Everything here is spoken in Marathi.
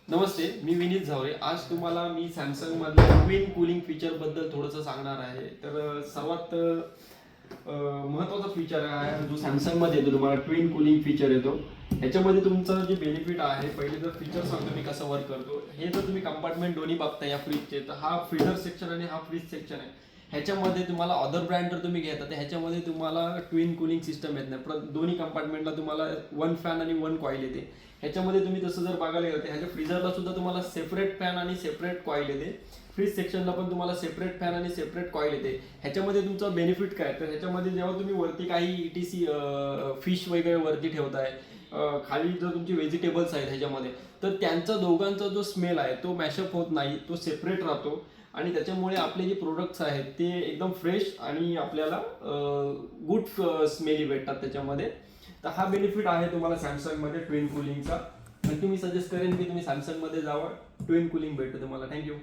नमस्ते, मी विनीत झावरे. आज तुम्हाला मी सॅमसंगमधल्या ट्विन कूलिंग फीचरबद्दल थोडंसं सांगणार आहे. तर सर्वात महत्त्वाचा फीचर आहे जो सॅमसंगमध्ये येतो, तुम्हाला ट्विन कूलिंग फीचर येतो. ह्याच्यामध्ये तुमचं जे बेनिफिट आहे, पहिले जर फीचर सांगतो मी कसं वर्क करतो. हे जर तुम्ही कंपार्टमेंट दोन्ही बघता या फ्रीजचे, तर हा फ्रीझर सेक्शन आणि हा फ्रीज सेक्शन आहे. ह्याच्यामध्ये तुम्हाला अदर ब्रँड जर तुम्ही घेता तर ह्याच्यामध्ये तुम्हाला ट्विन कूलिंग सिस्टम येत नाही. दोन्ही कंपार्टमेंटला तुम्हाला वन फॅन आणि वन कॉईल येते. ह्याच्यामध्ये तुम्ही तसं जर बघायला गेलं तर ह्याच्या फ्रीजरला सुद्धा तुम्हाला सेपरेट फॅन आणि सेपरेट कॉईल येते. फ्रीज सेक्शनला पण तुम्हाला सेपरेट फॅन आणि सेपरेट कॉईल येते. ह्याच्यामध्ये तुमचं बेनिफिट काय, तर ह्याच्यामध्ये जेव्हा तुम्ही वरती काही ETC फिश वगैरे वरती ठेवताय, खाली जर तुमचे व्हेजिटेबल्स आहेत ह्याच्यामध्ये, तर त्यांचा दोघांचा जो स्मेल आहे तो मॅशअप होत नाही, तो सेपरेट राहतो. आणि त्याच्यामुळे आपले जे प्रोडक्ट्स आहेत ते एकदम फ्रेश आणि आपल्याला गुड स्मेली भेटतात त्याच्यामध्ये. तर हा बेनिफिट आहे तुम्हाला सॅमसंगमध्ये ट्विन कूलिंगचा. नक्की मी सजेस्ट करेन की तुम्ही सॅमसंगमध्ये जावा, ट्विन कूलिंग भेटतं तुम्हाला. थँक्यू.